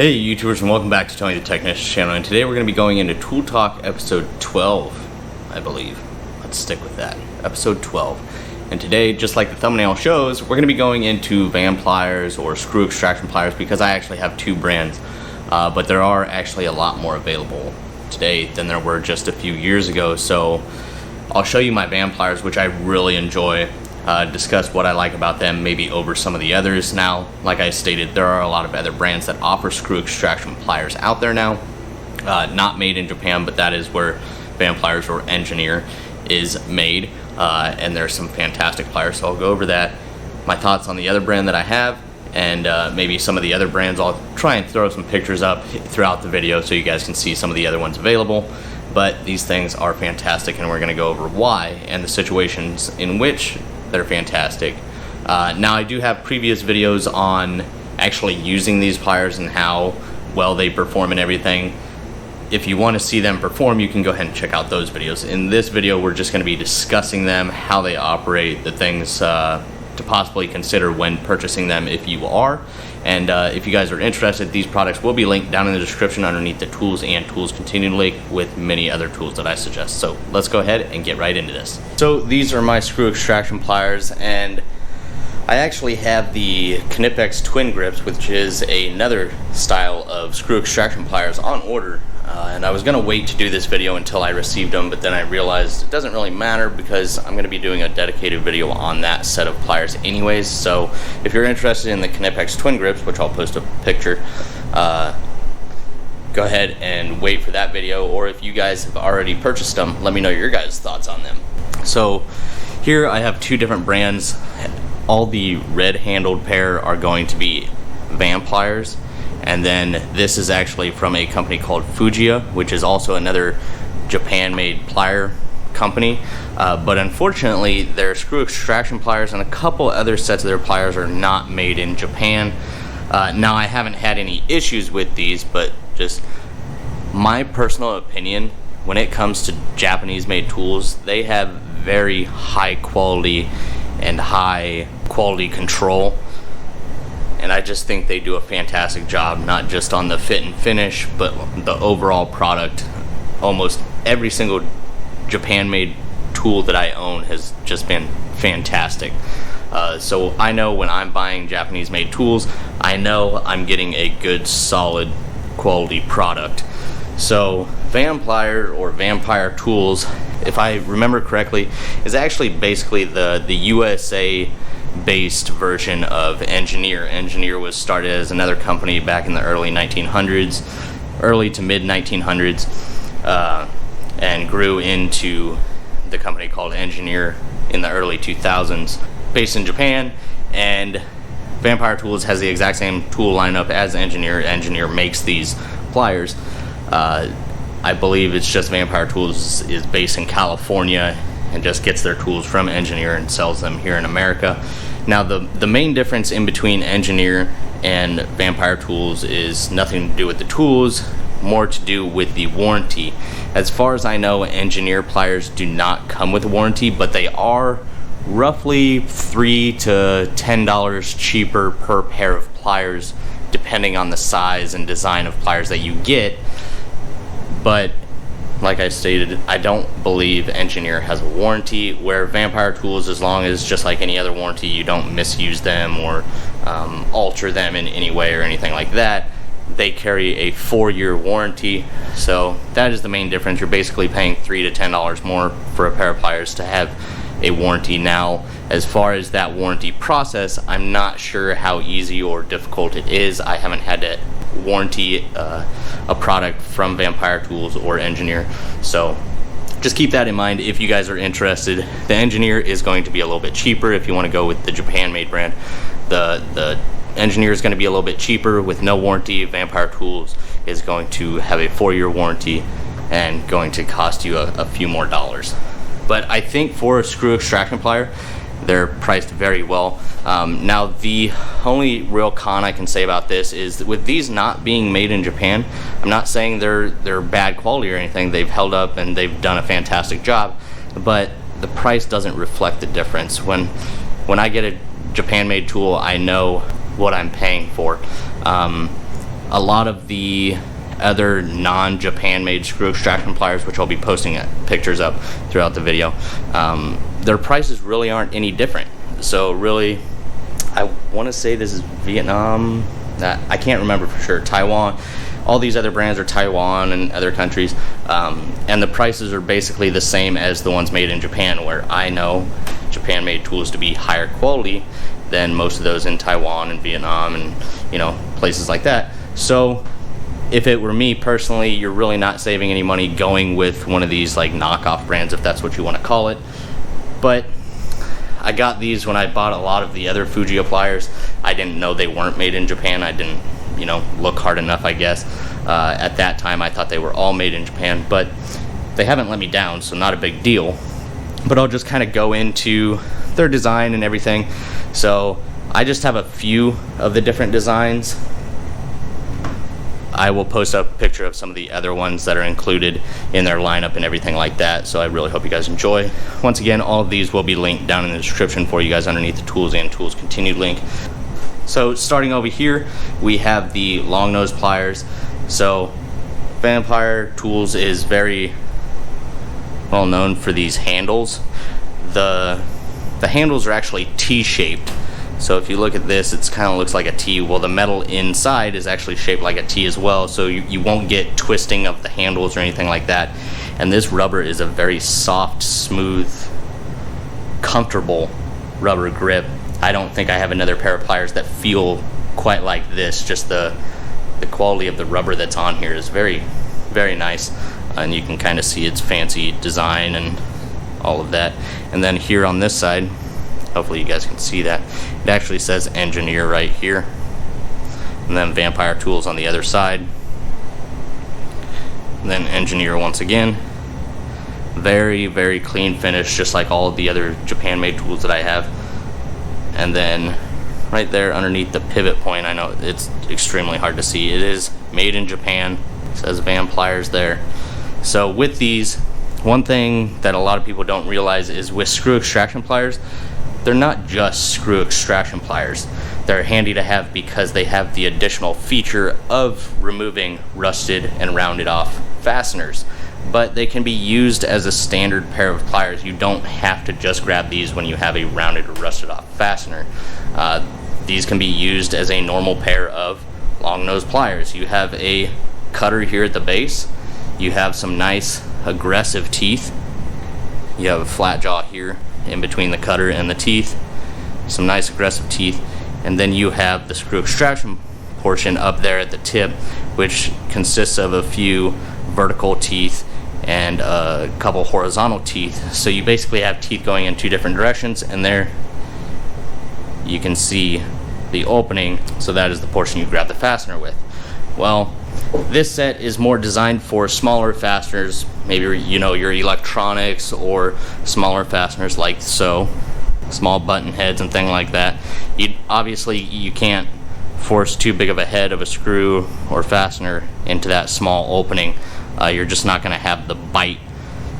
Hey YouTubers, and welcome back to Tony the Technician's channel, and today we're going to be going into Tool Talk episode 12, I believe. Let's stick with that. Episode 12. And today, just like the thumbnail shows, we're going to be going into Vampliers or screw extraction pliers because I actually have two brands. But there are actually a lot more available today than there were just a few years ago. So I'll show you my Vampliers, which I really enjoy. Discuss what I like about them, maybe over some of the others. Now, like I stated, there are a lot of other brands that offer screw extraction pliers out there now. Not made in Japan, but that is where Vampliers or Engineer is made. And there's some fantastic pliers, so I'll go over that. My thoughts on the other brand that I have, and maybe some of the other brands. I'll try and throw some pictures up throughout the video so you guys can see some of the other ones available. But these things are fantastic, and we're going to go over why and the situations in which they're fantastic. Now, I do have previous videos on actually using these pliers and how well they perform and everything. If you want to see them perform, you can go ahead and check out those videos. In this video, we're just going to be discussing them, how they operate, the things to possibly consider when purchasing them if you are. And if you guys are interested, these products will be linked down in the description underneath the tools and tools continuing link with many other tools that I suggest. So let's go ahead and get right into this. So these are my screw extraction pliers, and I actually have the Knipex twin grips, which is another style of screw extraction pliers, on order. And I was going to wait to do this video until I received them, but then I realized it doesn't really matter because I'm going to be doing a dedicated video on that set of pliers anyways. So if you're interested in the Knipex twin grips, which I'll post a picture, go ahead and wait for that video. Or if you guys have already purchased them, let me know your guys' thoughts on them. So here I have two different brands. All the red handled pair are going to be Vampliers. And then this is actually from a company called Fujiya, which is also another Japan-made plier company. But unfortunately, their screw extraction pliers and a couple other sets of their pliers are not made in Japan. Now, I haven't had any issues with these, but just my personal opinion, when it comes to Japanese-made tools, they have very high quality and high quality control. And I just think they do a fantastic job, not just on the fit and finish, but the overall product. Almost every single Japan-made tool that I own has just been fantastic. So I know when I'm buying Japanese-made tools, I know I'm getting a good, solid quality product. So Vamplier or Vampire Tools, if I remember correctly, is actually basically the USA based version of Engineer. Engineer was started as another company back in the early to mid 1900s, and grew into the company called Engineer in the early 2000s, based in Japan. And Vampire Tools has the exact same tool lineup as Engineer. Engineer makes these pliers. I believe it's just Vampire Tools is based in California and just gets their tools from Engineer and sells them here in America. Now, the main difference in between Engineer and Vampire Tools is nothing to do with the tools, more to do with the warranty. As far as I know, Engineer pliers do not come with a warranty, but they are roughly $3 to $10 cheaper per pair of pliers, depending on the size and design of pliers that you get. But like I stated, I don't believe Engineer has a warranty, where Vampire Tools, as long as, just like any other warranty, you don't misuse them or alter them in any way or anything like that, they carry a 4-year warranty. So that is the main difference. You're basically paying $3 to $10 more for a pair of pliers to have a warranty. Now, as far as that warranty process, I'm not sure how easy or difficult it is. I haven't had to warranty a product from Vampire Tools or Engineer, so just keep that in mind if you guys are interested. The Engineer is going to be a little bit cheaper if you want to go with the Japan-made brand. The Engineer is going to be a little bit cheaper with no warranty. Vampire Tools is going to have a 4-year warranty and going to cost you a few more dollars. But I think for a screw extraction plier, they're priced very well. Now, the only real con I can say about this is, with these not being made in Japan, I'm not saying they're bad quality or anything. They've held up and they've done a fantastic job, but the price doesn't reflect the difference. When I get a Japan-made tool, I know what I'm paying for. a lot of the other non-Japan made screw extraction pliers, which I'll be posting pictures of throughout the video, their prices really aren't any different. So really, I want to say this is Vietnam, I can't remember for sure, Taiwan. All these other brands are Taiwan and other countries, and the prices are basically the same as the ones made in Japan, where I know Japan made tools to be higher quality than most of those in Taiwan and Vietnam and, you know, places like that. So if it were me personally, you're really not saving any money going with one of these like knockoff brands, if that's what you want to call it. But I got these when I bought a lot of the other Fujiya pliers. I didn't know they weren't made in Japan. I didn't, you know, look hard enough, I guess. At that time, I thought they were all made in Japan, but they haven't let me down, so not a big deal. But I'll just kind of go into their design and everything. So I just have a few of the different designs. I will post up a picture of some of the other ones that are included in their lineup and everything like that, so I really hope you guys enjoy. Once again, all of these will be linked down in the description for you guys underneath the tools and tools continued link. So starting over here, we have the long nose pliers. So Vamplier Tools is very well known for these handles. The handles are actually T-shaped. So if you look at this, it kind of looks like a T. Well, the metal inside is actually shaped like a T as well, so you won't get twisting of the handles or anything like that. And this rubber is a very soft, smooth, comfortable rubber grip. I don't think I have another pair of pliers that feel quite like this. Just the quality of the rubber that's on here is very, very nice. And you can kind of see its fancy design and all of that. And then here on this side, hopefully you guys can see that, it actually says Engineer right here. And then Vamplier Tools on the other side. And then Engineer once again. Very, very clean finish, just like all of the other Japan made tools that I have. And then right there underneath the pivot point, I know it's extremely hard to see, it is made in Japan. It says Vampliers there. So with these, one thing that a lot of people don't realize is with screw extraction pliers, they're not just screw extraction pliers. They're handy to have because they have the additional feature of removing rusted and rounded off fasteners. But they can be used as a standard pair of pliers. You don't have to just grab these when you have a rounded or rusted off fastener. These can be used as a normal pair of long nose pliers. You have a cutter here at the base. You have some nice aggressive teeth. You have a flat jaw here in between the cutter and the teeth. Some nice aggressive teeth. And then you have the screw extraction portion up there at the tip, which consists of a few vertical teeth and a couple horizontal teeth. So you basically have teeth going in two different directions, and there you can see the opening. So that is the portion you grab the fastener with. Well, this set is more designed for smaller fasteners, maybe, you know, your electronics or smaller fasteners like so, small button heads and things like that. Obviously you can't force too big of a head of a screw or fastener into that small opening. You're just not going to have the bite,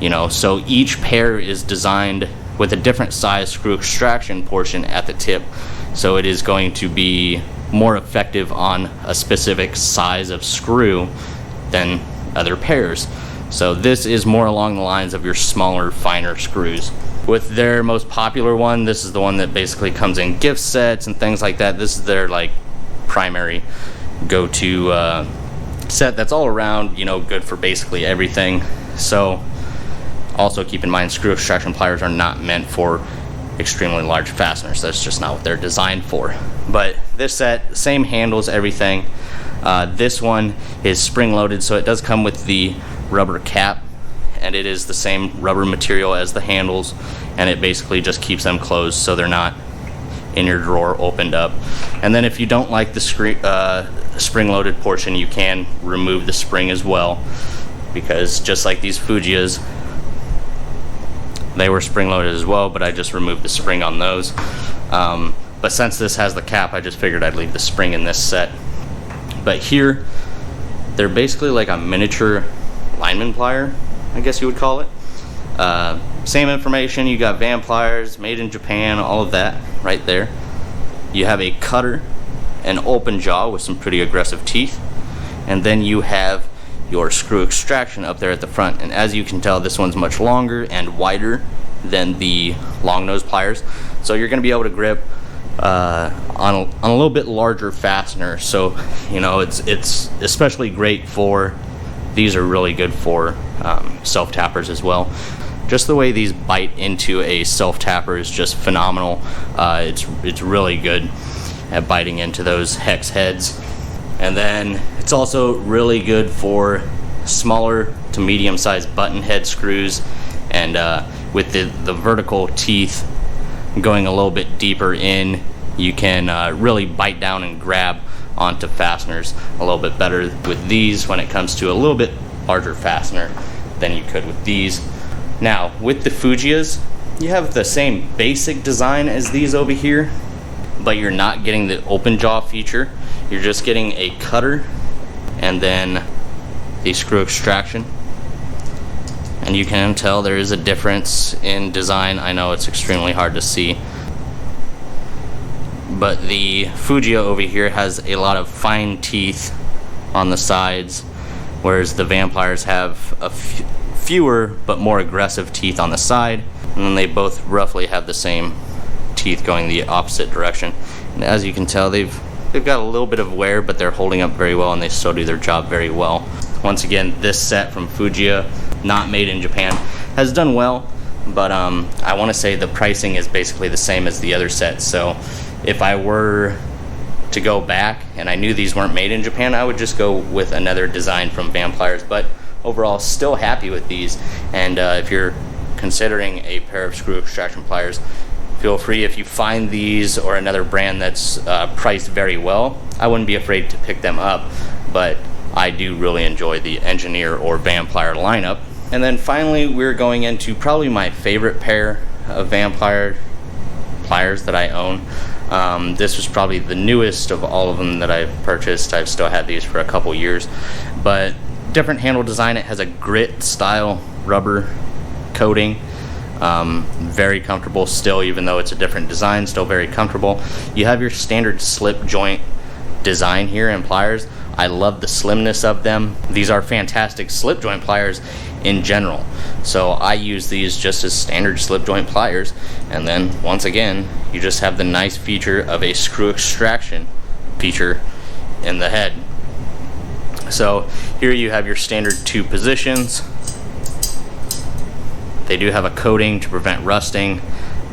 you know. So each pair is designed with a different size screw extraction portion at the tip, so it is going to be more effective on a specific size of screw than other pairs. So this is more along the lines of your smaller, finer screws. With their most popular one, this is the one that basically comes in gift sets and things like that. This is their like primary go-to set that's all around, you know, good for basically everything. So also keep in mind, screw extraction pliers are not meant for extremely large fasteners. That's just not what they're designed for. But this set, same handles, everything. This one is spring loaded, so it does come with the rubber cap, and it is the same rubber material as the handles, and it basically just keeps them closed so they're not in your drawer opened up. And then if you don't like the spring loaded portion, you can remove the spring as well, because just like these Fujiyas, they were spring loaded as well, but I just removed the spring on those. But since this has the cap, I just figured I'd leave the spring in this set. But here, they're basically like a miniature lineman plier, I guess you would call it. Same information, you got Vampliers, made in Japan, all of that right there. You have a cutter, an open jaw with some pretty aggressive teeth. and then you have your screw extraction up there at the front. And as you can tell, this one's much longer and wider than the long nose pliers, so you're going to be able to grip on a little bit larger fastener. So you know, it's especially great for, these are really good for self tappers as well. Just the way these bite into a self tapper is just phenomenal. It's really good at biting into those hex heads. And then it's also really good for smaller to medium sized button head screws, and with the vertical teeth going a little bit deeper in, you can really bite down and grab onto fasteners a little bit better with these when it comes to a little bit larger fastener than you could with these. Now with the Fujiyas, you have the same basic design as these over here, but you're not getting the open jaw feature. You're just getting a cutter and then the screw extraction. And you can tell there is a difference in design. I know it's extremely hard to see, but the Fujiya over here has a lot of fine teeth on the sides, whereas the Vampliers have a fewer but more aggressive teeth on the side, and then they both roughly have the same teeth going the opposite direction. And as you can tell, they've got a little bit of wear, but they're holding up very well and they still do their job very well. Once again, this set from Fujiya, not made in Japan, has done well, but I want to say the pricing is basically the same as the other sets. So if I were to go back and I knew these weren't made in Japan, I would just go with another design from Vampliers. But overall, still happy with these. And if you're considering a pair of screw extraction pliers, feel free, if you find these or another brand that's priced very well, I wouldn't be afraid to pick them up. But I do really enjoy the Engineer or Vamplier lineup. And then finally, we're going into probably my favorite pair of Vamplier pliers that I own. This was probably the newest of all of them that I've purchased. I've still had these for a couple years, but different handle design. It has a grit style rubber coating. Very comfortable still, even though it's a different design, still very comfortable. You have your standard slip joint design here in pliers. I love the slimness of them. These are fantastic slip joint pliers in general, so I use these just as standard slip joint pliers. And then once again, you just have the nice feature of a screw extraction feature in the head. So here you have your standard 2 positions. They do have a coating to prevent rusting.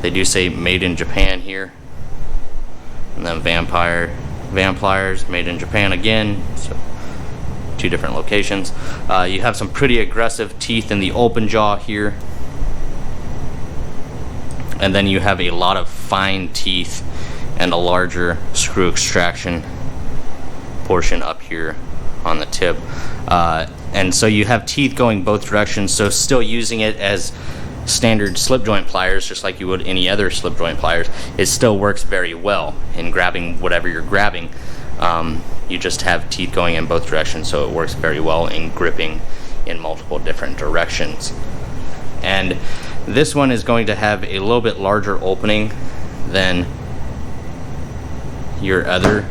They do say made in Japan here. And then Vampliers, made in Japan again. So 2 different locations. You have some pretty aggressive teeth in the open jaw here. And then you have a lot of fine teeth and a larger screw extraction portion up here on the tip. And so you have teeth going both directions, so still using it as standard slip joint pliers, just like you would any other slip joint pliers, it still works very well in grabbing whatever you're grabbing. You just have teeth going in both directions, so it works very well in gripping in multiple different directions. And this one is going to have a little bit larger opening than your other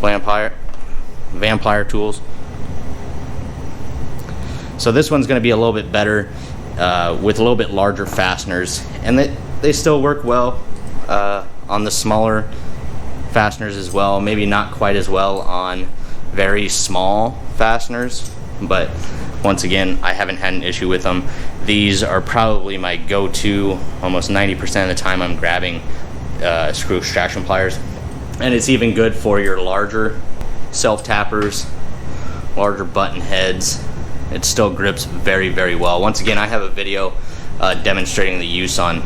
Vamplier tools. So this one's going to be a little bit better with a little bit larger fasteners, and they still work well on the smaller fasteners as well. Maybe not quite as well on very small fasteners, but once again, I haven't had an issue with them. These are probably my go-to almost 90% of the time I'm grabbing screw extraction pliers. And it's even good for your larger self-tappers, larger button heads. It still grips very, very well. Once again, I have a video demonstrating the use on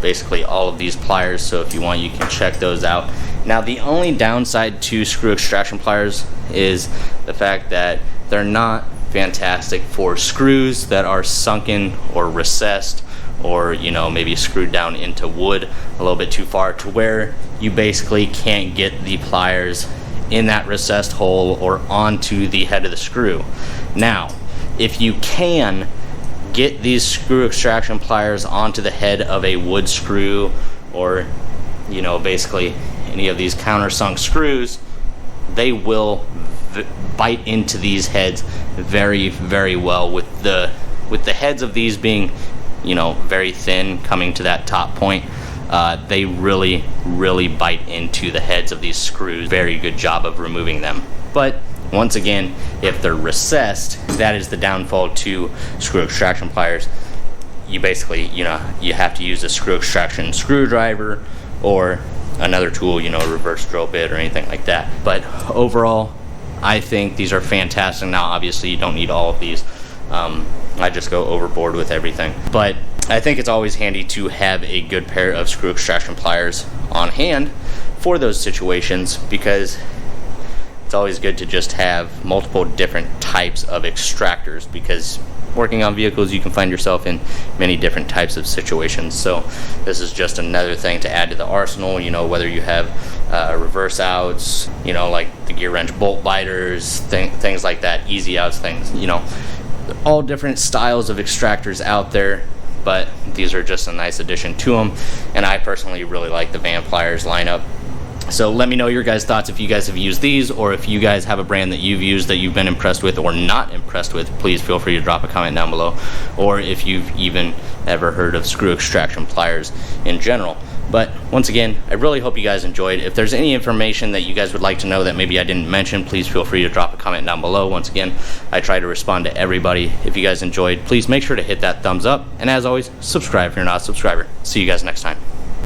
basically all of these pliers, so if you want, you can check those out. Now, the only downside to screw extraction pliers is the fact that they're not fantastic for screws that are sunken or recessed, or maybe screwed down into wood a little bit too far, to where you basically can't get the pliers in that recessed hole or onto the head of the screw. Now, if you can get these screw extraction pliers onto the head of a wood screw, or basically any of these countersunk screws, they will bite into these heads very, very well, with the heads of these being, you know, very thin coming to that top point. They really, really bite into the heads of these screws. Very good job of removing them. But once again, if they're recessed, that is the downfall to screw extraction pliers. You basically, you know, you have to use a screw extraction screwdriver or another tool, you know, a reverse drill bit or anything like that. But overall, I think these are fantastic. Now, obviously, you don't need all of these. I just go overboard with everything. But I think it's always handy to have a good pair of screw extraction pliers on hand for those situations, because it's always good to just have multiple different types of extractors, because working on vehicles, you can find yourself in many different types of situations. So this is just another thing to add to the arsenal, you know, whether you have reverse outs, you know, like the gear wrench bolt biters, things like that, easy outs, things, you know, all different styles of extractors out there, but these are just a nice addition to them, and I personally really like the Vampliers lineup. So let me know your guys' thoughts if you guys have used these, or if you guys have a brand that you've used that you've been impressed with or not impressed with. Please feel free to drop a comment down below, or if you've even ever heard of screw extraction pliers in general. But once again, I really hope you guys enjoyed. If there's any information that you guys would like to know that maybe I didn't mention, please feel free to drop a comment down below. Once again, I try to respond to everybody. If you guys enjoyed, please make sure to hit that thumbs up, and as always, subscribe if you're not a subscriber. See you guys next time.